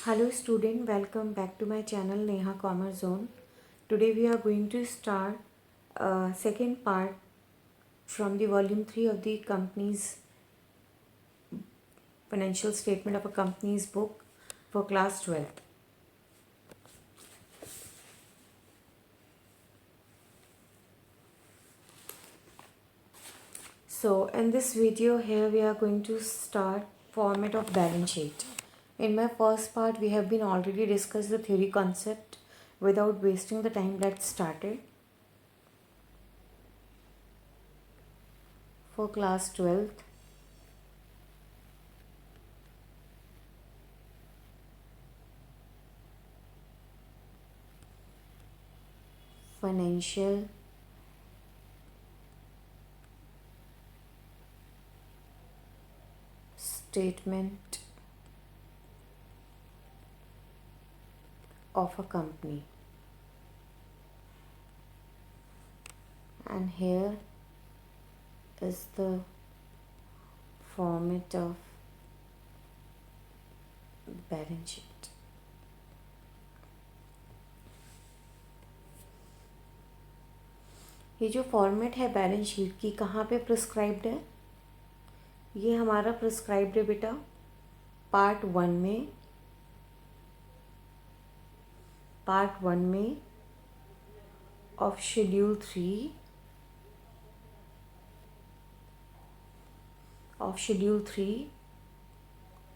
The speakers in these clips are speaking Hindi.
Hello student, welcome back to my channel Neha Commerce Zone. Today we are going to start second part from the volume 3 of the company's financial statement of a company's book for class 12th. So in this video here we are going to start format of balance sheet. In my first part we have been already discussed the theory concept. Without wasting the time, let's start it. For class 12th, financial statement of a company, and here is the format of balance sheet. ये जो फॉर्मेट है बैलेंस शीट की कहाँ पे प्रिस्क्राइब्ड है? ये हमारा प्रिस्क्राइब्ड है बेटा पार्ट वन में of schedule 3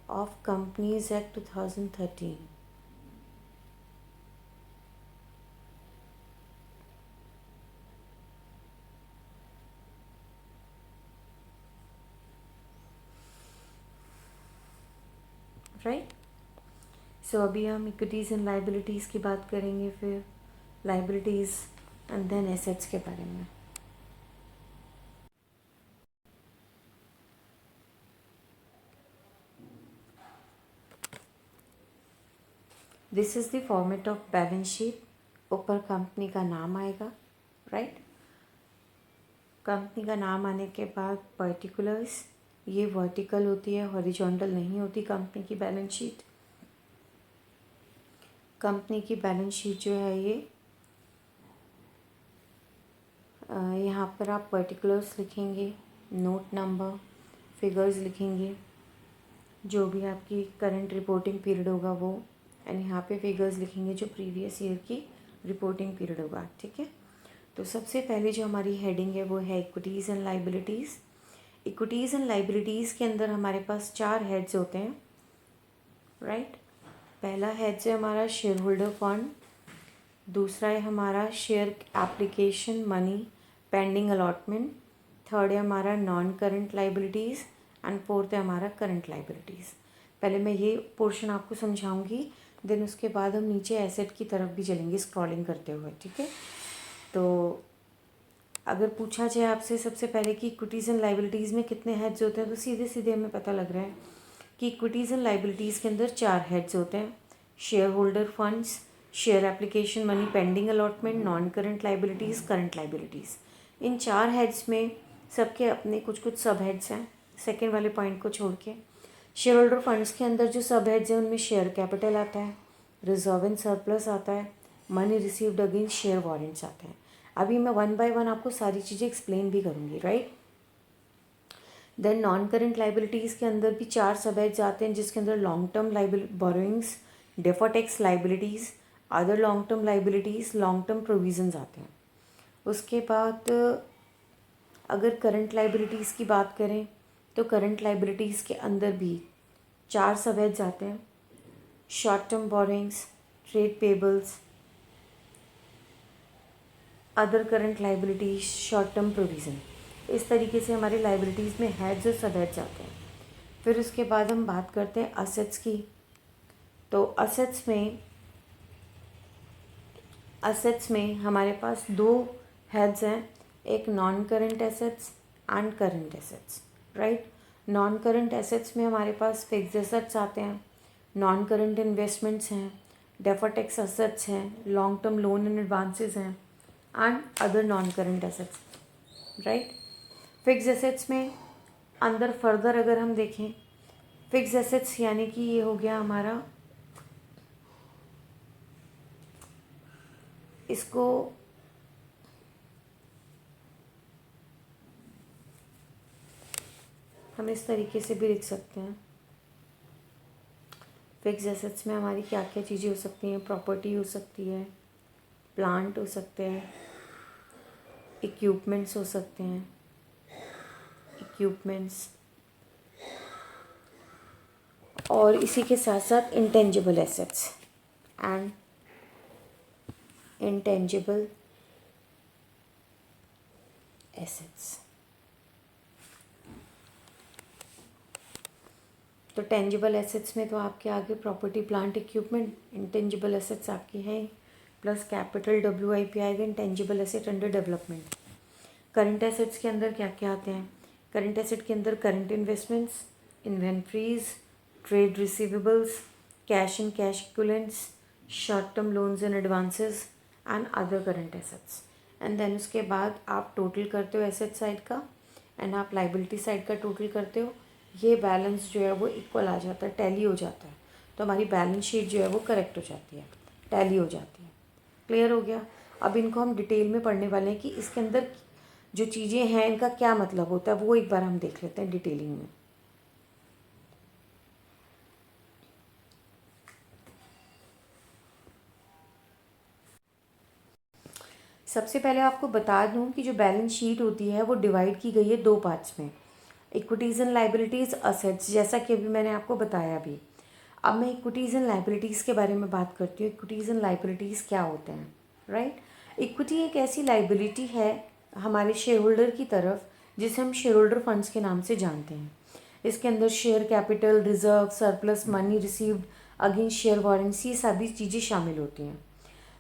of Companies Act 2013. Right. So अभी हम इक्विटीज़ एंड लाइबिलिटीज़ की बात करेंगे, फिर लाइबिलिटीज़ एंड देन एसेट्स के बारे में. This is the format of balance sheet. ऊपर कंपनी का नाम आएगा, राइट. कंपनी का नाम आने के बाद पर्टिकुलर्स, ये वर्टिकल होती है, हॉरिजॉन्टल नहीं होती कंपनी की बैलेंस शीट. कंपनी की बैलेंस शीट जो है ये यहाँ पर आप पर्टिकुलर्स लिखेंगे, नोट नंबर, फिगर्स लिखेंगे, जो भी आपकी करंट रिपोर्टिंग पीरियड होगा वो, एंड यहाँ पे फिगर्स लिखेंगे जो प्रीवियस ईयर की रिपोर्टिंग पीरियड होगा. ठीक है. तो सबसे पहले जो हमारी हेडिंग है वो है equities and liabilities. Equities and liabilities के अंदर हमारे पास 4 हेड्स होते हैं, राइट. पहला हेड्स है हमारा शेयर होल्डर फंड, दूसरा है हमारा share application money pending allotment, third है हमारा non current liabilities, and fourth है हमारा करंट लाइबिलिटीज़. पहले मैं ये पोर्शन आपको समझाऊंगी, देन उसके बाद हम नीचे एसेट की तरफ भी चलेंगे स्क्रॉलिंग करते हुए. ठीक है. तो अगर पूछा जाए आपसे सबसे पहले कि इक्विटीज़ एंड लाइबिलिटीज़ में कितने हेड्स होते हैं, तो सीधे सीधे हमें पता लग रहा है कि इक्विटीज़ एंड लाइबिलिटीज़ के अंदर 4 हेड्स होते हैं. Shareholder funds, share application money pending allotment, non current liabilities, current liabilities. इन 4 हेड्स में सबके अपने कुछ कुछ सब हेड्स हैं, सेकेंड वाले पॉइंट को छोड़ के. शेयर होल्डर फंड्स के अंदर जो सब हेड्स हैं उनमें शेयर कैपिटल आता है, रिजर्व एंड सरप्लस आता है, money received against share warrants आते हैं. अभी मैं 1 बाय 1 आपको सारी चीज़ें एक्सप्लेन भी करूँगी, right. Then non current liabilities के अंदर भी 4 सब हेड्स आते हैं, जिसके अंदर long term borrowings, deferred tax liabilities, other long term liabilities, long term provisions आते हैं. उसके बाद अगर करंट लाइबिलिटीज़ की बात करें तो करंट लाइबिलिटीज़ के अंदर भी 4 सब हेड्स आते हैं, short term borrowings, trade payables, other current liabilities, short term provision. इस तरीके से हमारे लाइबिलिटीज़ में हेड्स और सब हेड्स आते हैं. फिर उसके बाद हम बात करते हैं असेट्स की. तो असेट्स में हमारे पास 2 हेड्स हैं, एक non current assets and current assets, right. Non current assets में हमारे पास फिक्स्ड एसेट्स आते हैं, नॉन करंट इन्वेस्टमेंट्स हैं, डेफर्ड टैक्स एसेट्स हैं, long term loan and advances हैं, and other non current assets, right. Fix assets में अंदर फर्दर अगर हम देखें, फिक्स एसेट्स यानी कि ये हो गया हमारा इसको हम इस तरीके से भी लिख सकते हैं। फिक्स एसेट्स में हमारी क्या क्या चीज़ें हो सकती हैं, प्रॉपर्टी हो सकती है, प्लांट हो सकते हैं, इक्विपमेंट्स हो सकते हैं, इक्विपमेंट्स, और इसी के साथ साथ intangible assets and intangible assets. तो टेंजिबल एसेट्स में तो आपके आगे property, plant, equipment, intangible assets आपके हैं, प्लस कैपिटल WIP आएगा, intangible asset under development. Current assets के अंदर क्या क्या आते हैं? करंट एसेट के अंदर current investments, inventories, trade receivables, cash and cash equivalents, short term loans and advances and other current assets. And then उसके बाद आप टोटल करते हो एसेट साइड का एंड आप लाइबिलिटी साइड का टोटल करते हो। ये बैलेंस जो है वो इक्वल आ जाता है, टैली हो जाता है, तो हमारी बैलेंस शीट जो है वो करेक्ट हो जाती है, टैली हो जाती है। क्लियर हो गया? अब इनको हम डिटेल में पढ़ने वाले हैं कि इसके अंदर जो चीज़ें हैं इनका क्या मतलब होता है, वो एक बार हम देख लेते हैं डिटेलिंग में। सबसे पहले आपको बता दूं कि जो बैलेंस शीट होती है वो डिवाइड की गई है दो पार्ट्स में, इक्विटीज़ एंड लाइबिलिटीज़, असेट्स, जैसा कि अभी मैंने आपको बताया भी। अब मैं इक्विटीज़ एंड लाइबिलिटीज़ के बारे में बात करती हूँ। इक्विटीज़ एंड लाइबिलिटीज़ क्या होते हैं, राइट? इक्विटी एक ऐसी लाइबिलिटी है हमारे शेयर होल्डर की तरफ जिसे हम शेयर होल्डर फंड्स के नाम से जानते हैं। इसके अंदर share capital, reserve, surplus money received against share warrants, ये सभी चीज़ें शामिल होती हैं।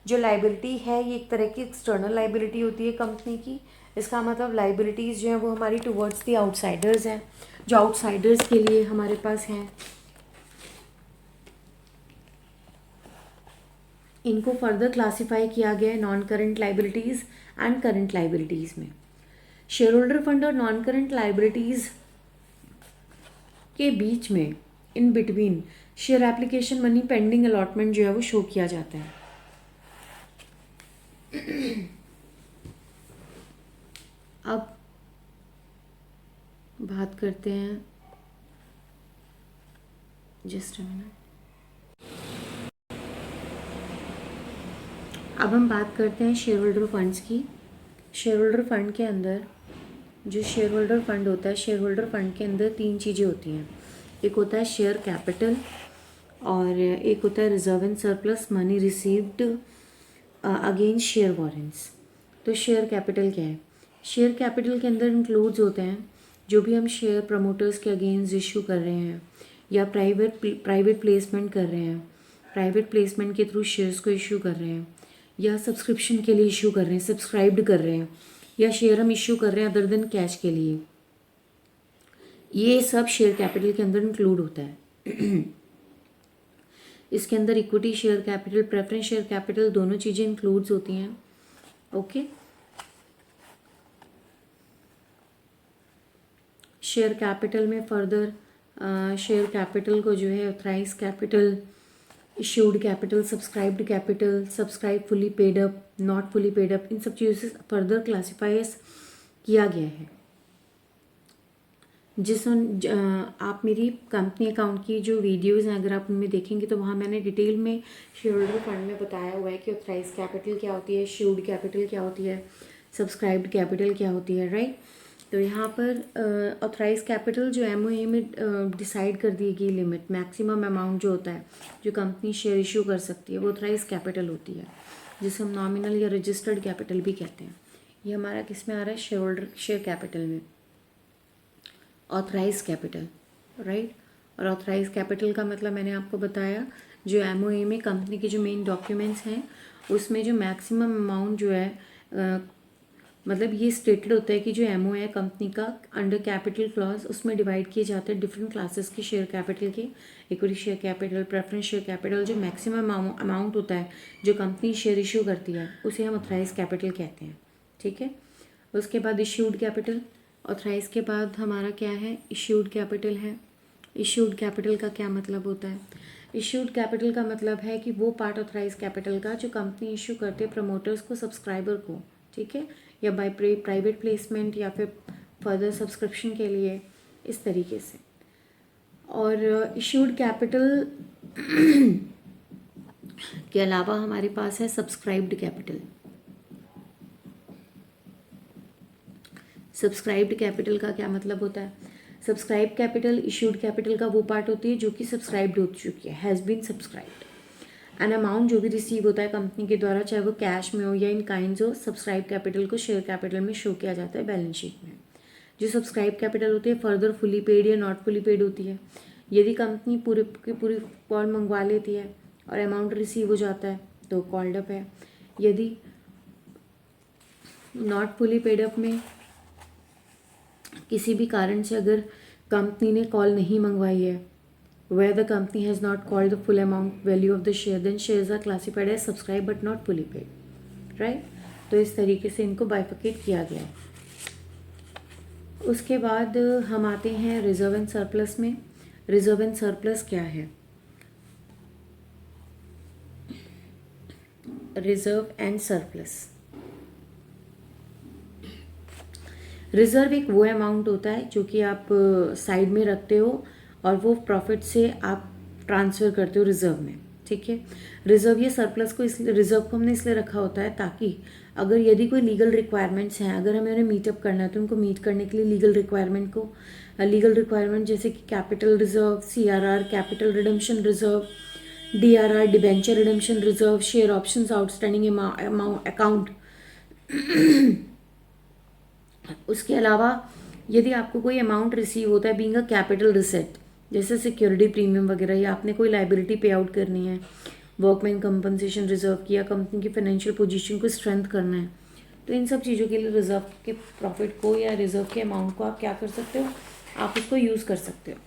जो लाइबिलिटी है ये एक तरह की एक्सटर्नल लाइबिलिटी होती है कंपनी की। इसका मतलब लाइबिलिटीज़ जो हैं वो हमारी टुवर्ड्स दी आउटसाइडर्स हैं, जो आउटसाइडर्स के लिए हमारे पास हैं। इनको फर्दर क्लासिफाई किया गया है non current liabilities and current liabilities में। शेयर होल्डर फंड और नॉन करंट लाइबिलिटीज़ के बीच में, in between, share application money pending allotment जो है वो शो किया जाता है। अब बात करते हैं, जस्ट अ मिनट, अब हम बात करते हैं शेयर होल्डर फंड्स की। शेयर होल्डर फंड के अंदर, जो शेयर होल्डर फंड होता है, शेयर होल्डर फंड के अंदर तीन चीज़ें होती हैं। एक होता है शेयर कैपिटल और एक होता है reserve and surplus money received against share warrants. तो शेयर कैपिटल क्या है? शेयर कैपिटल के अंदर इंक्लूड्स होते हैं जो भी हम शेयर प्रमोटर्स के अगेंस्ट इशू कर रहे हैं या प्राइवेट प्लेसमेंट कर रहे हैं, प्राइवेट प्लेसमेंट के थ्रू शेयर्स को इशू कर रहे हैं, या सब्सक्रिप्शन के लिए इशू कर रहे हैं, सब्सक्राइब्ड कर रहे हैं, या शेयर हम इशू कर रहे हैं अदर देन कैश के लिए, ये सब शेयर कैपिटल के अंदर इंक्लूड होता है। इसके अंदर equity share capital, preference share capital, दोनों चीज़ें इंक्लूड्स होती हैं। ओके, शेयर कैपिटल में फर्दर शेयर कैपिटल को जो है authorise capital, issued capital, subscribed capital, subscribe fully paid up, not fully paid up, इन सब चीज़ों से फर्दर क्लासीफाइज किया गया है। आप मेरी कंपनी अकाउंट की जो वीडियोस हैं अगर आप उनमें देखेंगे तो वहाँ मैंने डिटेल में शेयर होल्डर फंड में बताया हुआ है कि ऑथराइज कैपिटल क्या होती है, इश्यूड कैपिटल क्या होती है, सब्सक्राइब्ड कैपिटल क्या होती है, राइट? तो यहाँ पर ऑथराइज कैपिटल जो MOA में डिसाइड कर दी गई लिमिट, मैक्सिमम अमाउंट जो होता है जो कंपनी शेयर इशू कर सकती है, वो ऑथराइज कैपिटल होती है, जिसे हम नॉमिनल या रजिस्टर्ड कैपिटल भी कहते हैं। ये हमारा किस में आ रहा है? शेयर कैपिटल में, ऑथराइज कैपिटल, राइट? और ऑथराइज कैपिटल का मतलब मैंने आपको बताया, जो MOA में कंपनी के जो मेन डॉक्यूमेंट्स हैं उसमें जो मैक्सिमम अमाउंट जो है मतलब ये स्टेटेड होता है कि जो MOA है कंपनी का अंडर कैपिटल क्लॉज, उसमें डिवाइड किए जाते हैं डिफरेंट क्लासेस के शेयर कैपिटल के, equity share capital, preference share capital. जो मैक्सिमम अमाउंट होता है जो कंपनी शेयर इशू करती है उसे हम ऑथराइज कैपिटल कहते हैं, ठीक है? उसके बाद इश्यूड कैपिटल, ऑथराइज के बाद हमारा क्या है? इश्यूड कैपिटल है, इश्यूड कैपिटल का क्या मतलब होता है? इश्यूड कैपिटल का मतलब है कि वो पार्ट ऑथराइज कैपिटल का जो कंपनी इशू करते हैं प्रमोटर्स को, सब्सक्राइबर को, ठीक है, या बाय प्राइवेट प्लेसमेंट या फिर फर्दर सब्सक्रिप्शन के लिए, इस तरीके से। और इश्यूड कैपिटल के अलावा हमारे पास है सब्सक्राइब्ड कैपिटल। सब्सक्राइब्ड कैपिटल का क्या मतलब होता है? सब्सक्राइब कैपिटल इश्यूड कैपिटल का वो पार्ट होती है जो कि सब्सक्राइब्ड हो चुकी है, has been subscribed. An amount जो भी रिसीव होता है कंपनी के द्वारा, चाहे वो कैश में हो या इन काइंड्स हो, सब्सक्राइब कैपिटल को शेयर कैपिटल में शो किया जाता है बैलेंस शीट में। जो सब्सक्राइब कैपिटल होती है फर्दर फुली पेड या नॉट फुली पेड होती है। यदि कंपनी पूरी की पूरी कॉल मंगवा लेती है और अमाउंट रिसीव हो जाता है तो कॉल्ड अप है। यदि नॉट फुली पेड अप में किसी भी कारण से अगर कंपनी ने कॉल नहीं मंगवाई है, where the company has not called the full amount value of the share, then shares are classified as subscribed but not fully paid, right? तो इस तरीके से इनको बाइफिकेट किया गया है। उसके बाद हम आते हैं रिजर्व एंड सरप्लस में। रिजर्व एंड सरप्लस क्या है? रिजर्व एंड सरप्लस, रिजर्व एक वो अमाउंट होता है जो कि आप साइड में रखते हो और वो प्रॉफिट से आप ट्रांसफ़र करते हो रिजर्व में, ठीक है। रिजर्व या सरप्लस को इसलिए, रिजर्व को हमने इसलिए रखा होता है ताकि अगर यदि कोई लीगल रिक्वायरमेंट्स हैं, अगर हमें उन्हें मीटअप करना है तो उनको मीट करने के लिए लीगल रिक्वायरमेंट जैसे कि capital reserve, CRR capital redemption reserve, DRR debenture redemption reserve, share options outstanding account. उसके अलावा यदि आपको कोई अमाउंट रिसीव होता है बीइंग अ कैपिटल रिसेट, जैसे सिक्योरिटी प्रीमियम वगैरह, या आपने कोई लाइबिलिटी पे आउट करनी है, वर्कमैन कंपनसेशन रिजर्व की, या कंपनी की फाइनेंशियल पोजीशन को स्ट्रेंथ करना है, तो इन सब चीज़ों के लिए रिजर्व के प्रॉफिट को या रिजर्व के अमाउंट को आप क्या कर सकते हो, आप उसको यूज़ कर सकते हो।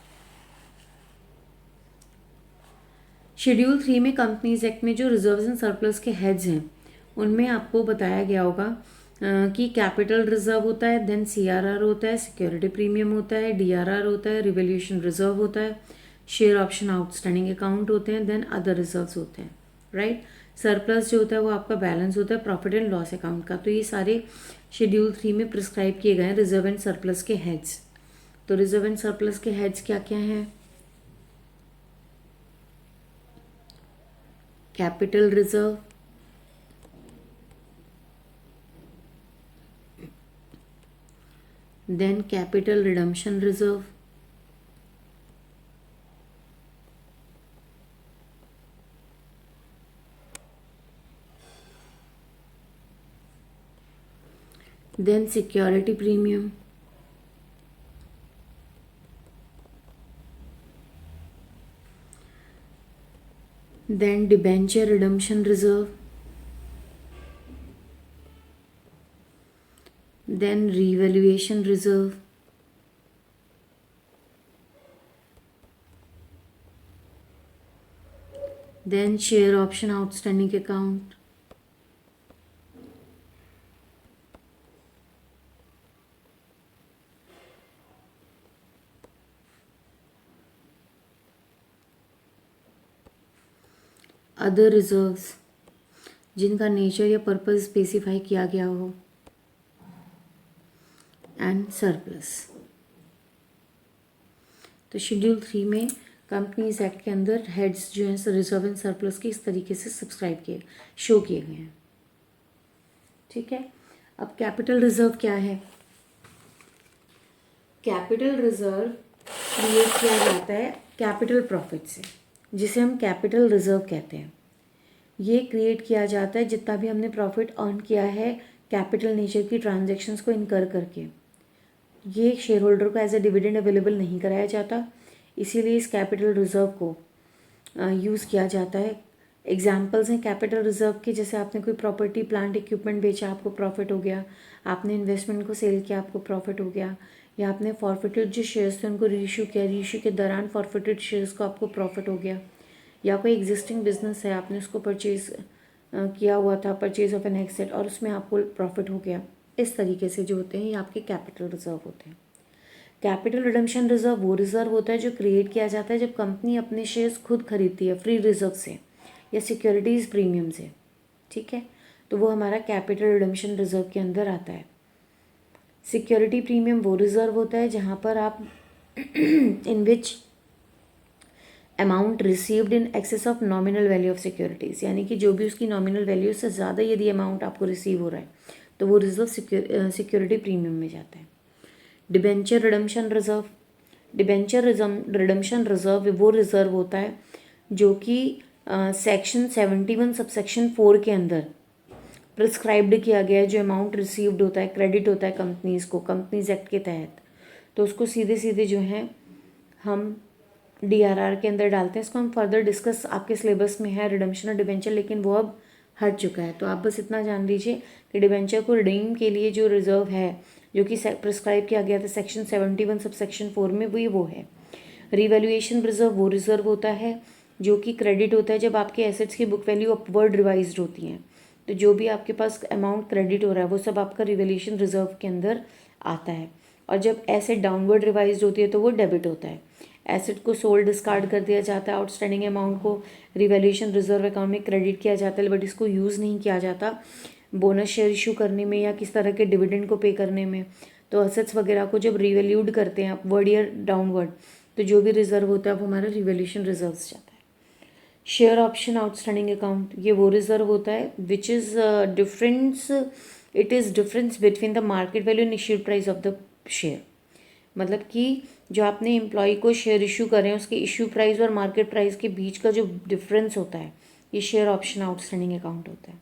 शेड्यूल 3 में कंपनीज एक्ट में जो रिजर्व्स एंड सरप्लस के हेड्स हैं उनमें आपको बताया गया होगा कि कैपिटल रिजर्व होता है, देन CRR होता है, सिक्योरिटी प्रीमियम होता है, DRR होता है, रिवोल्यूशन रिजर्व होता है, शेयर ऑप्शन आउटस्टैंडिंग अकाउंट होते हैं, देन अदर रिजर्व्स होते हैं, राइट। सरप्लस जो होता है वो आपका बैलेंस होता है प्रॉफिट एंड लॉस अकाउंट का। तो ये सारे शेड्यूल 3 में प्रिस्क्राइब किए गए हैं रिजर्व एंड सरप्लस के हेड्स। तो रिजर्व एंड सरप्लस के हेड्स क्या क्या हैं? Capital reserve, then capital redemption reserve, then security premium, then debenture redemption reserve, then revaluation reserve, then share option outstanding account, other reserves जिनका नेचर या पर्पस स्पेसिफाई किया गया हो, एंड सरप्लस। तो शेड्यूल 3 में कंपनीज एक्ट के अंदर हेड्स जो हैं रिजर्व एंड सरप्लस के इस तरीके से शो किए गए हैं, ठीक है। अब कैपिटल रिजर्व क्या है? कैपिटल रिजर्व क्रिएट किया जाता है कैपिटल प्रॉफिट से, जिसे हम कैपिटल रिजर्व कहते हैं। ये क्रिएट किया जाता है जितना भी हमने प्रॉफिट अर्न किया है कैपिटल नेचर की ट्रांजैक्शंस को इनकर करके। ये शेयर होल्डर को एज ए डिविडेंड अवेलेबल नहीं कराया जाता, इसीलिए इस कैपिटल रिजर्व को यूज़ किया जाता है। एग्जाम्पल्स हैं कैपिटल रिजर्व के, जैसे आपने कोई प्रॉपर्टी प्लांट इक्विपमेंट बेचा, आपको प्रॉफिट हो गया, आपने इन्वेस्टमेंट को सेल किया, आपको प्रॉफिट हो गया, या आपने फॉरफिटेड जो शेयर्स थे उनको रीइशू किया, रीइशू के दौरान फॉरफिटेड शेयर्स को आपको प्रॉफिट हो गया, या कोई एग्जिस्टिंग बिजनेस है आपने उसको परचेज किया हुआ था, परचेज ऑफ एन एसेट, और उसमें आपको प्रॉफिट हो गया। इस तरीके से जो होते हैं ये आपके कैपिटल रिजर्व होते हैं। कैपिटल रिडम्पशन रिजर्व वो रिजर्व होता है जो क्रिएट किया जाता है जब कंपनी अपने शेयर्स खुद खरीदती है फ्री रिजर्व से या सिक्योरिटीज़ प्रीमियम से, ठीक है, तो वो हमारा कैपिटल रिडम्पशन रिजर्व के अंदर आता है। सिक्योरिटी प्रीमियम वो रिजर्व होता है जहाँ पर आप in which amount received in excess of nominal value of securities, यानी कि जो भी उसकी नॉमिनल वैल्यू से ज़्यादा यदि अमाउंट आपको रिसीव हो रहा है तो वो रिजर्व सिक्योरिटी प्रीमियम में जाता है। Debenture redemption reserve, debenture redemption reserve वो रिजर्व होता है जो कि सेक्शन 71 सबसेक्शन 4 के अंदर प्रिस्क्राइब्ड किया गया है। जो अमाउंट रिसीव्ड होता है, क्रेडिट होता है कंपनीज़ को कंपनीज एक्ट के तहत, तो उसको सीधे सीधे जो है हम DRR के अंदर डालते हैं। इसको हम फर्दर डिस्कस आपके सिलेबस में है रिडम्पशन और डिबेंचर, लेकिन वो अब हट चुका है। तो आप बस इतना जान लीजिए कि डिबेंचर को रिडीम के लिए जो रिजर्व है जो कि प्रिस्क्राइब किया गया था सेक्शन 71 सब सेक्शन 4 में, वो है। रिवैल्यूएशन रिजर्व वो रिजर्व होता है जो कि क्रेडिट होता है जब आपके एसेट्स की बुक वैल्यू अपवर्ड रिवाइज्ड होती हैं, तो जो भी आपके पास अमाउंट क्रेडिट हो रहा है वो सब आपका रिवैल्यूएशन रिजर्व के अंदर आता है। और जब एसेट डाउनवर्ड रिवाइज्ड होती है तो वो डेबिट होता है। एसेट को सोल्ड डिस्कार्ड कर दिया जाता है, आउटस्टैंडिंग अमाउंट को रिवैल्यूएशन रिजर्व अकाउंट में क्रेडिट किया जाता है, बट इसको यूज़ नहीं किया जाता बोनस शेयर इशू करने में या किस तरह के डिविडेंड को पे करने में। तो एसेट्स वगैरह को जब रिवैल्यूड करते हैं अपवर्ड या डाउनवर्ड, तो जो भी रिजर्व होता है वो हमारा रिवैल्यूएशन रिजर्व जाता है। शेयर ऑप्शन आउटस्टैंडिंग अकाउंट ये वो रिजर्व होता है which is difference, it is difference between the market value and issued price of the share. मतलब कि जो आपने एम्प्लॉय को शेयर इशू करें उसके इशू प्राइस और मार्केट प्राइस के बीच का जो डिफरेंस होता है ये शेयर ऑप्शन आउटस्टैंडिंग अकाउंट होता है।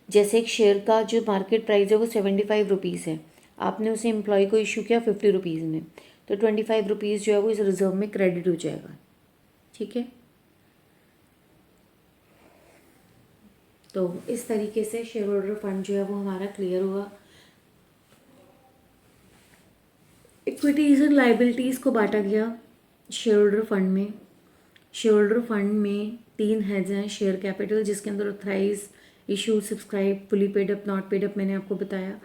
जैसे एक शेयर का जो मार्केट प्राइस है वो 75 रुपीज़ है, आपने उसे एम्प्लॉय को इशू किया 50 रुपीज़ में, तो 25 रुपीज़ जो है वो इस रिजर्व में क्रेडिट हो जाएगा, ठीक है। तो इस तरीके से शेयर होल्डर फंड जो है वो हमारा क्लियर हुआ। इक्विटीज़ एंड लाइबिलिटीज़ को बांटा गया शेयर होल्डर फंड में। शेयर होल्डर फंड में 3 हेड्स हैं। शेयर कैपिटल जिसके अंदर authorise, issue, subscribe, fully paid up, not paid up मैंने आपको बताया।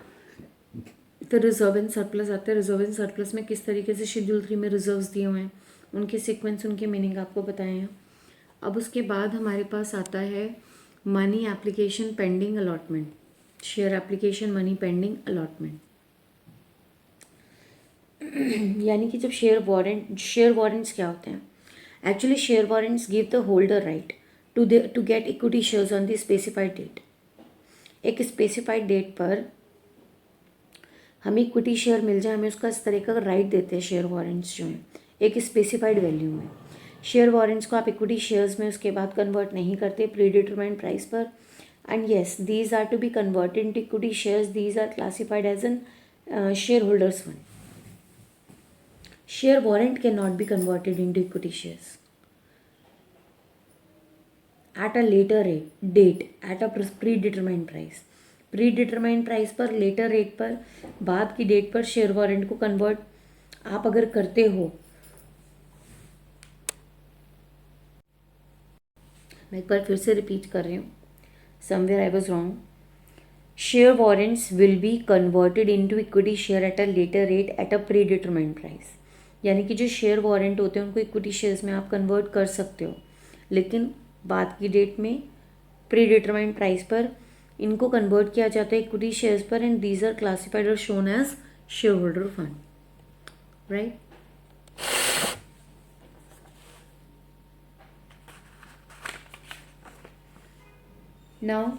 तो रिजर्व एंड सरप्लस आता है। रिजर्व एंड सरप्लस में किस तरीके से शेड्यूल 3 में रिजर्व्स दिए हुए हैं, उनके सीक्वेंस, उनके मीनिंग आपको बताए हैं। अब उसके बाद हमारे पास आता है money application pending allotment, share application money pending allotment. यानी कि जब शेयर वारंट्स क्या होते हैं? Actually share warrants give the holder right to get equity shares on the specified date. एक स्पेसिफाइड डेट पर हमें इक्विटी शेयर मिल जाए, हमें उसका इस तरह का राइट देते हैं शेयर वारंट्स जो हैं एक स्पेसिफाइड वैल्यू में। शेयर वारंट्स को आप इक्विटी शेयर्स में उसके बाद कन्वर्ट नहीं करते प्री डिटरमाइंड प्राइस पर। And yes, these are to be converted into equity shares, these are classified as an share holders fund. Share warrant cannot be converted into equity shares at a later date at a predetermined price. Predetermined price पर, लेटर रेट पर, बाद की डेट पर शेयर वारंट को कन्वर्ट आप अगर करते हो, मैं एक बार फिर से रिपीट कर रही हूँ, somewhere I was wrong. Share warrants will be converted into equity share at a later rate at a predetermined price. यानी कि जो शेयर वारंट होते हैं उनको इक्विटी शेयर्स में आप कन्वर्ट कर सकते हो, लेकिन बाद की डेट में प्री डिटरमाइंड प्राइस पर इनको कन्वर्ट किया जाता है इक्विटी शेयर्स पर। एंड दीज आर क्लासिफाइड और shown as share holder fund, right. Now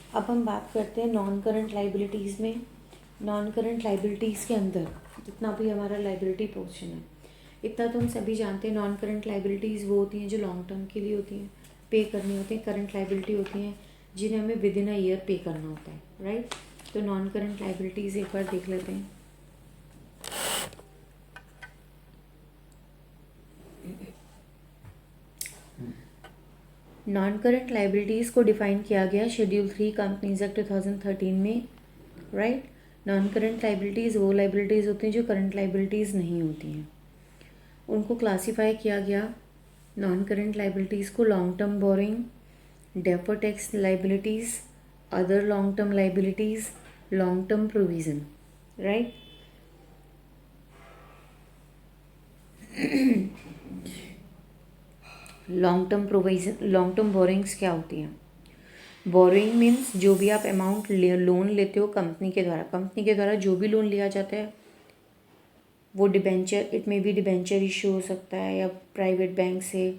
अब हम बात करते हैं नॉन करंट लाइबिलिटीज़ में। नॉन करंट लाइबिलिटीज़ के अंदर जितना भी हमारा लाइबिलिटी पोर्शन है, इतना तो हम सभी जानते हैं। नॉन करंट लाइबिलिटीज़ वो होती हैं जो लॉन्ग टर्म के लिए होती हैं, पे करनी होती हैं। करंट लाइबिलिटी होती हैं जिन्हें हमें विद इन अ ईयर पे करना होता है, राइट। तो नॉन करंट लाइबिलिटीज़ एक बार देख लेते हैं। नॉन करंट लाइबिलिटीज़ को डिफाइन किया गया शेड्यूल 3 कंपनीज एक्ट 2013 में, राइट। नॉन करंट लाइबिलिटीज़ वो लाइबिलिटीज़ होती हैं जो करंट लाइबिलिटीज़ नहीं होती हैं, उनको क्लासीफाई किया गया नॉन करंट लाइबिलिटीज़ को long term boring, defer tax liabilities, other long term liabilities, long term provision, right. Long term provision, long term borings क्या होती हैं? बोरिंग मीन्स जो भी आप अमाउंट लोन लेते हो कंपनी के द्वारा जो भी लोन लिया जाता है वो debenture, it may be debenture issue हो सकता है, या प्राइवेट बैंक से,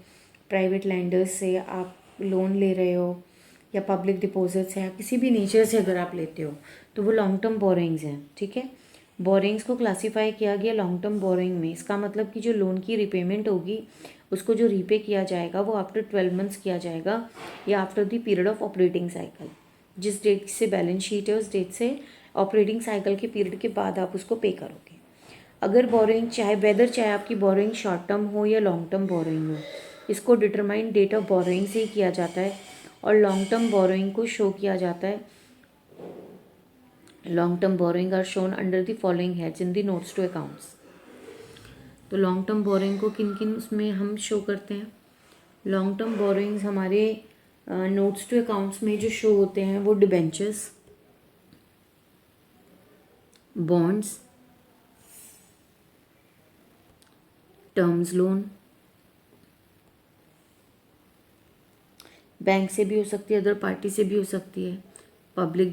प्राइवेट लैंडर्स से आप लोन ले रहे हो, या पब्लिक डिपॉजिट से, या किसी भी नेचर से अगर आप लेते हो तो वो लॉन्ग टर्म बोरिंग्स हैं, ठीक है। बोरिंग्स को क्लासीफाई किया गया लॉन्ग टर्म बोरिंग में। इसका मतलब कि जो लोन की रिपेमेंट होगी उसको जो रीपे किया जाएगा वो आफ्टर 12 मंथ्स किया जाएगा, या after the period of operating cycle. जिस डेट से बैलेंस शीट है उस डेट से ऑपरेटिंग साइकिल के पीरियड के बाद आप उसको पे करोगे। अगर बोरिंग चाहे आपकी बोरिंग शॉर्ट टर्म हो या लॉन्ग टर्म बोरिंग हो, इसको डिटरमाइन डेट ऑफ बोरिंग से ही किया जाता है। और लॉन्ग टर्म बोरिंग को शो किया जाता है, long term borrowing are shown under the following heads in the notes to accounts. तो लॉन्ग टर्म बोरिंग को किन किन उसमें हम शो करते हैं? लॉन्ग टर्म बोरिंग्स हमारे नोट्स टू अकाउंट्स में जो शो होते हैं वो debentures, bonds, terms loan, bank से भी हो सकती है, अदर पार्टी से भी हो सकती है, public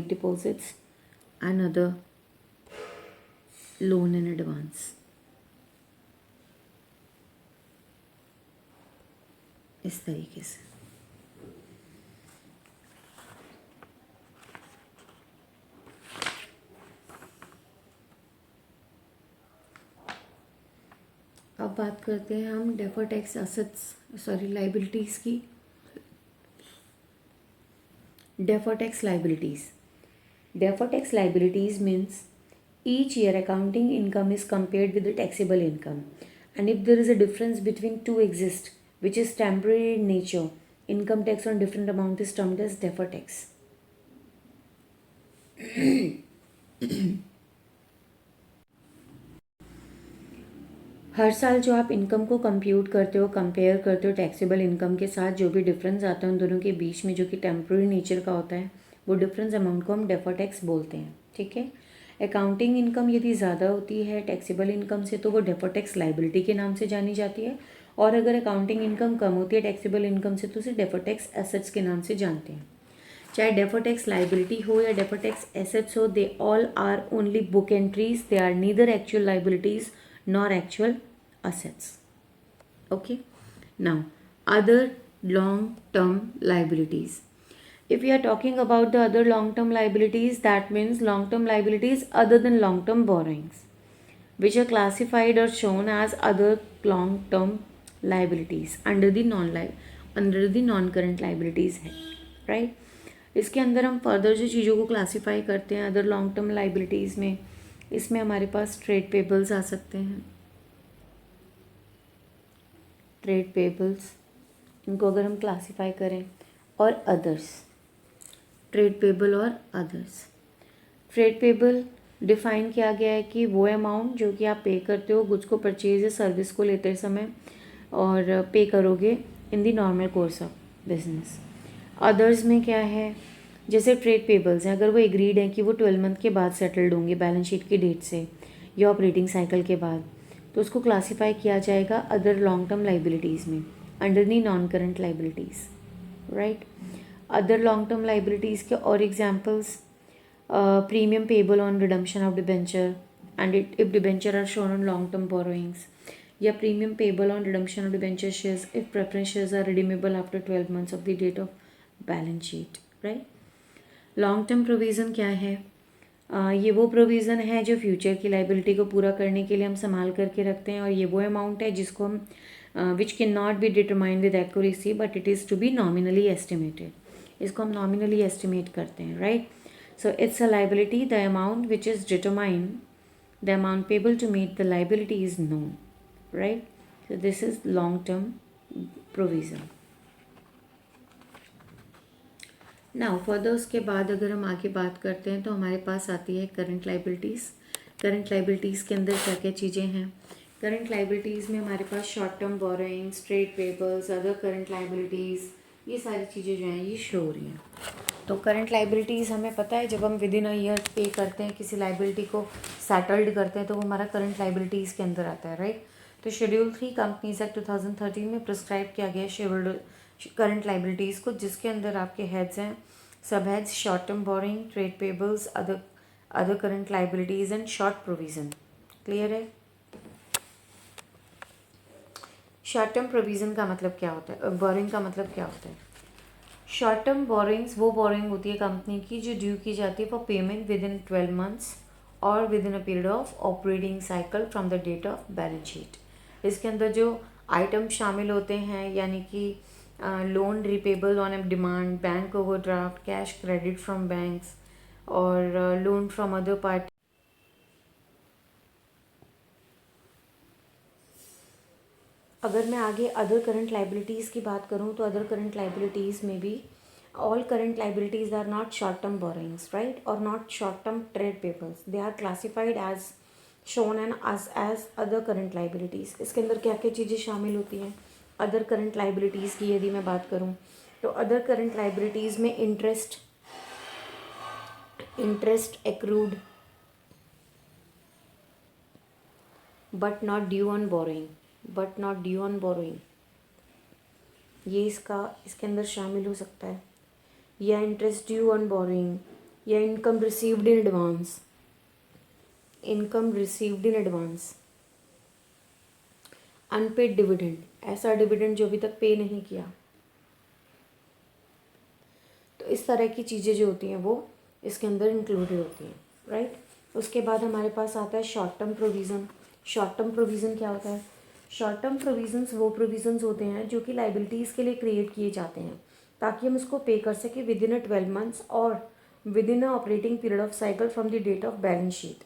deposits and other loan in advance. इस तरीके से अब बात करते हैं हम डेफर्ड टैक्स लाइबिलिटीज़ की। Deferred tax liabilities means each year accounting income is compared with the taxable income, and if there is a difference between two exist which is temporary in nature, income tax on different amount is termed as deferred tax. हर साल जो आप इनकम को कंप्यूट करते हो, कंपेयर करते हो टैक्सेबल इनकम के साथ, जो भी डिफरेंस आता है उन दोनों के बीच में जो कि टेम्प्रेरी नेचर का होता है, वो डिफरेंस अमाउंट को हम डेफर्ड टैक्स बोलते हैं, ठीक है। अकाउंटिंग इनकम यदि ज़्यादा होती है टैक्सेबल इनकम से तो वो डेफर्ड टैक्स लाइबिलिटी के नाम से जानी जाती है, और अगर अकाउंटिंग इनकम कम होती है टैक्सेबल इनकम से तो उसे डेफर्ड टैक्स एसेट्स के नाम से जानते हैं। चाहे डेफर्ड टैक्स लाइबिलिटी हो या डेफर्ड टैक्स एसेट्स हो, they all are only book entries, they are neither actual liabilities nor actual assets. Okay, now other long term liabilities. If we are talking about the other long term liabilities, that means long term liabilities other than long term borrowings which are classified or shown as other long term liabilities under the non current liabilities है, right। इसके अंदर हम फर्दर जो चीज़ों को क्लासीफाई करते हैं अदर लॉन्ग टर्म लाइबिलिटीज़ में, इसमें हमारे पास ट्रेड पेबल्स आ सकते हैं, ट्रेड पेबल्स, इनको अगर हम क्लासीफाई करें, और अदर्स, ट्रेड पेबल और अदर्स। ट्रेड पेबल डिफाइन किया गया है कि वो अमाउंट जो कि आप पे करते हो गुड्स को परचेज या सर्विस को लेते समय और पे करोगे in the normal course of business. Others में क्या है, जैसे ट्रेड पेबल्स हैं, अगर वो एग्रीड हैं कि वो 12 मंथ के बाद सेटल्ड होंगे बैलेंस शीट की डेट से या ऑपरेटिंग साइकिल के बाद, तो उसको क्लासीफाई किया जाएगा अदर लॉन्ग टर्म लाइबिलिटीज़ में under the non current liabilities, right. Other long term liabilities के और examples, premium payable on redemption of debenture and if debenture are shown on long term borrowings, या premium payable on redemption of debenture shares if preference shares are redeemable after 12 months of the date of balance sheet, right. Long term provision क्या है? ये वो प्रोविज़न है जो फ्यूचर की लाइबिलिटी को पूरा करने के लिए हम संभाल करके रखते हैं, और ये वो अमाउंट है जिसको हम which can not be determined with accuracy but it is to be nominally estimated, इसको हम नॉमिनली एस्टिमेट करते हैं, right. So it's a liability, the amount which is determined, the amount payable to meet the liability is known, right. So this is long term provision. Now further उसके बाद अगर हम आगे बात करते हैं तो हमारे पास आती है करंट लाइबिलिटीज़। करंट लाइबिलिटीज़ के अंदर क्या क्या चीज़ें हैं? करंट लाइबिलिटीज़ में हमारे पास short term borrowings, trade payables, other current liabilities, ये सारी चीज़ें जो हैं ये शो हो रही हैं। तो करंट लाइबिलिटीज़ हमें पता है जब हम विद इन अ ईयर पे करते हैं, किसी लाइबिलिटी को सेटल्ड करते हैं, तो वो हमारा करंट लाइबिलिटीज़ के अंदर आता है, राइट। तो शेड्यूल 3 कंपनीज एक्ट 2013 में प्रिस्क्राइब किया गया है शेड्यूल्ड करंट लाइबिलिटीज़ को, जिसके अंदर आपके हेड्स हैं, सब heads, short term borrowing, trade payables, other current liabilities and short provision. Clear है। शॉर्ट टर्म प्रोविज़न का मतलब क्या होता है, बोरिंग का मतलब क्या होता है। शॉर्ट टर्म बोरिंग्स वो बोरिंग होती है कंपनी की जो ड्यू की जाती है for payment within 12 months और within a period of operating cycle from the date of balance sheet. इसके अंदर जो आइटम शामिल होते हैं यानी कि loan repayable on a demand, bank overdraft, cash credit from banks और लोन फ्रॉम अदर पार्टी। अगर मैं आगे अदर करंट लाइबिलिटीज़ की बात करूँ तो अदर करंट लाइबिलिटीज़ में भी all current liabilities are not short term borrowings, right, or not short term trade papers. They are classified as shown and as other current liabilities. इसके अंदर क्या क्या चीज़ें शामिल होती हैं अदर करंट लाइबिलिटीज़ की यदि मैं बात करूँ तो अदर करंट लाइबिलिटीज़ में interest accrued but not due on borrowing, ये इसके अंदर शामिल हो सकता है, या इंटरेस्ट ड्यू ऑन बोरिंग, या income received in advance, unpaid dividend, ऐसा डिविडेंड जो अभी तक पे नहीं किया। तो इस तरह की चीज़ें जो होती हैं वो इसके अंदर इंक्लूडेड होती हैं, राइट। उसके बाद हमारे पास आता है short term provision. Short term provision क्या होता है। शॉर्ट टर्म प्रोविज़न्स वो प्रोविज़न्स होते हैं जो कि लाइबिलिटीज़ के लिए क्रिएट किए जाते हैं ताकि हम उसको पे कर सकें विद इन अ 12 मंथ्स और within a operating period of cycle from the date of balance sheet.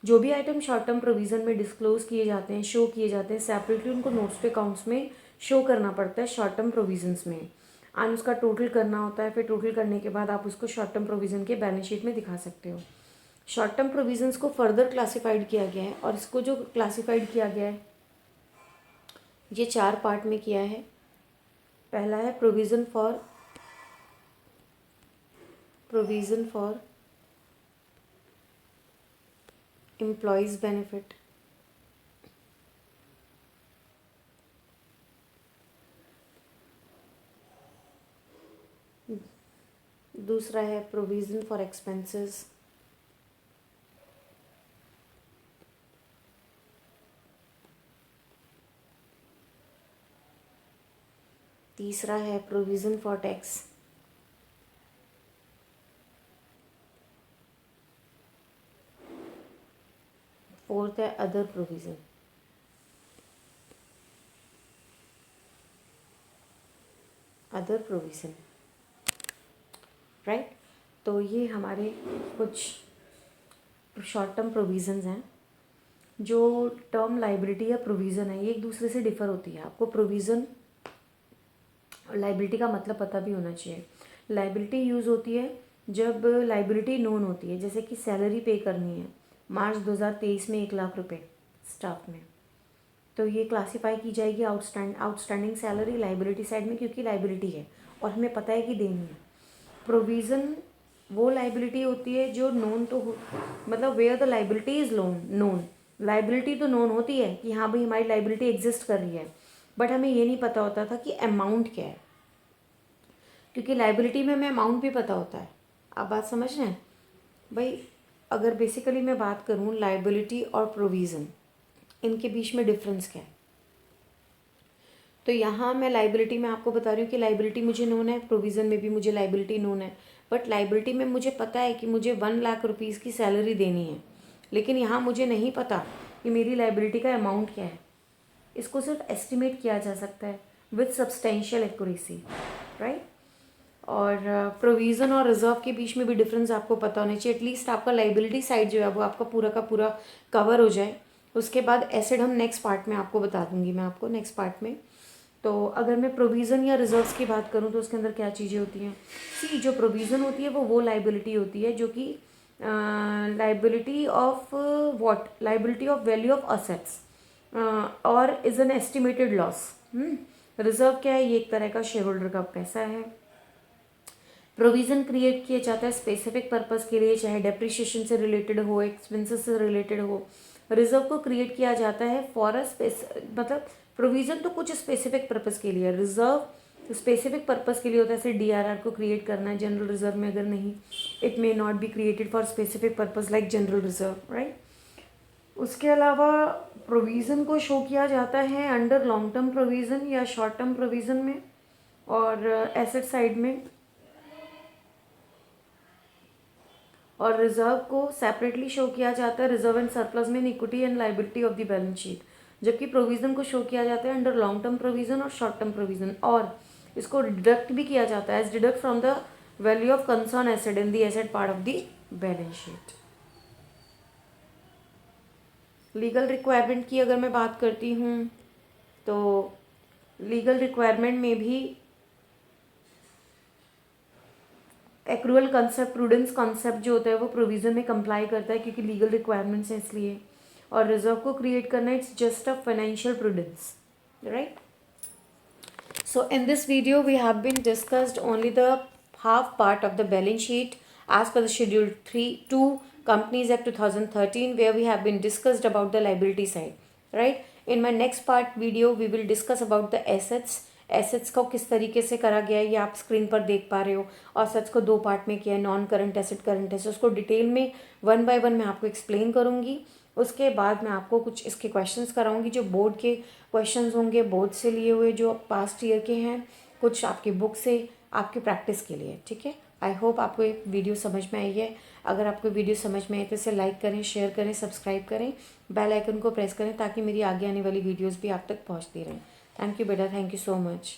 जो भी आइटम शॉर्ट टर्म प्रोविज़न में डिस्क्लोज किए जाते हैं, शो किए जाते हैं सेपरेटली, उनको नोट्स पे अकाउंट्स में शो करना पड़ता है शॉर्ट टर्म प्रोविज़न्स में, एंड उसका टोटल करना होता है। फिर टोटल करने के बाद आप उसको शॉर्ट टर्म प्रोविज़न के बैलेंस शीट में दिखा सकते हो। शॉर्ट टर्म प्रोविज़न्स को फर्दर क्लासिफाइड किया गया है और इसको जो क्लासिफाइड किया गया है ये 4 पार्ट में किया है। पहला है प्रोविज़न फॉर एम्प्लॉयज़ बेनिफिट, दूसरा है प्रोविज़न फॉर एक्सपेंसेस, तीसरा है प्रोविज़न फॉर टैक्स, फोर्थ है अदर प्रोविज़न। राइट। तो ये हमारे कुछ शॉर्ट टर्म प्रोविज़न्स हैं। जो टर्म लाइबिलिटी या प्रोविज़न है ये एक दूसरे से डिफ़र होती है। आपको प्रोविज़न और लाइबिलिटी का मतलब पता भी होना चाहिए। लाइबिलिटी यूज़ होती है जब लाइबिलिटी नोन होती है, जैसे कि सैलरी पे करनी है मार्च 2023 में 1 लाख रुपए स्टाफ में, तो ये क्लासीफाई की जाएगी आउटस्टैंडिंग सैलरी लाइबिलिटी साइड में, क्योंकि लाइबिलिटी है और हमें पता है कि देनी है। प्रोविज़न वो लाइबिलिटी होती है जो नोन तो मतलब where the liability is known. Liability तो नोन होती है कि हाँ भाई हमारी लाइबिलिटी एग्जिस्ट कर रही है, बट हमें ये नहीं पता होता था कि अमाउंट क्या है, क्योंकि लाइबिलिटी में हमें अमाउंट भी पता होता है। आप बात समझ रहे हैं भाई। अगर बेसिकली मैं बात करूँ लाइबिलिटी और प्रोविज़न, इनके बीच में डिफरेंस क्या है, तो यहाँ मैं लाइबिलिटी में आपको बता रही हूँ कि लाइबिलिटी मुझे नोन है, प्रोविज़न में भी मुझे लाइबिलिटी नोन है, बट लाइबिलिटी में मुझे पता है कि मुझे 1 लाख रुपीज़ की सैलरी देनी है, लेकिन यहाँ मुझे नहीं पता कि मेरी लाइबिलिटी का अमाउंट क्या है। इसको सिर्फ एस्टिमेट किया जा सकता है विथ सब्सटेंशियल एक्यूरेसी, राइट। और प्रोविज़न और रिजर्व के बीच में भी डिफरेंस आपको पता होना चाहिए। एटलीस्ट आपका लाइबिलिटी साइड जो है वो आपका पूरा का पूरा कवर हो जाए। उसके बाद एसेट हम नेक्स्ट पार्ट में आपको बता दूंगी मैं आपको नेक्स्ट पार्ट में। तो अगर मैं प्रोविज़न या रिजर्व्स की बात करूँ तो उसके अंदर क्या चीज़ें होती हैं। सी जो प्रोविज़न होती है वो लाइबिलिटी होती है जो कि liability of what, liability of value of assets, और is an estimated loss. Reserve क्या है? ये एक तरह का शेयर होल्डर का पैसा है। प्रोविज़न क्रिएट किया जाता है स्पेसिफिक पर्पस के लिए, चाहे डेप्रिशिएशन से रिलेटेड हो, एक्सपेंसेस से रिलेटेड हो। रिजर्व को क्रिएट किया जाता है फॉर अ मतलब प्रोविज़न तो कुछ स्पेसिफिक पर्पस के लिए, रिजर्व स्पेसिफिक पर्पस के लिए होता है। जैसे DRR को क्रिएट करना है जनरल रिजर्व में, अगर नहीं, it may not be created for specific purpose like general reserve, right. उसके अलावा प्रोविज़न को शो किया जाता है अंडर लॉन्ग टर्म प्रोविज़न या शॉर्ट टर्म प्रोविज़न में, और एसेट साइड में। और रिजर्व को सेपरेटली शो किया जाता है रिजर्व एंड सरप्लस में, equity and liability of the balance sheet. जबकि प्रोविज़न को शो किया जाता है अंडर लॉन्ग टर्म प्रोविज़न और शॉर्ट टर्म प्रोविज़न, और इसको डिडक्ट भी किया जाता है as deduct from the value of concern asset in the asset part of the balance sheet. Legal requirement की अगर मैं बात करती हूँ तो लीगल रिक्वायरमेंट में भी एक्रूअल कंसेप्ट, प्रूडेंस कॉन्सेप्ट जो होता है वो प्रोविज़न में कंप्लाई करता है, क्योंकि लीगल रिक्वायरमेंट्स हैं इसलिए। और रिजर्व को क्रिएट करना, it's just a financial prudence, right. So in this video we have been discussed only the half part of the balance sheet as per the schedule 2 Companies Act 2013, where we have been discussed about the liability side, right. In my next part video we will discuss about the assets को किस तरीके से करा गया है, ये आप स्क्रीन पर देख पा रहे हो। और assets को दो पार्ट में किया है, non current asset, current asset. उसको डिटेल में 1 by 1 मैं आपको एक्सप्लेन करूँगी। उसके बाद मैं आपको कुछ इसके क्वेश्चंस कराऊंगी जो बोर्ड के क्वेश्चंस होंगे, बोर्ड से लिए हुए जो पास्ट ईयर के हैं, कुछ आपकी बुक से आपकी प्रैक्टिस के लिए, ठीक है। आई होप आपको ये वीडियो समझ में आई है। अगर आपको वीडियो समझ में आई तो इसे लाइक करें, शेयर करें, सब्सक्राइब करें, बेल आइकन को प्रेस करें ताकि मेरी आगे आने वाली वीडियोज़ भी आप तक पहुँचती रहें। थैंक यू बेटा, थैंक यू सो मच।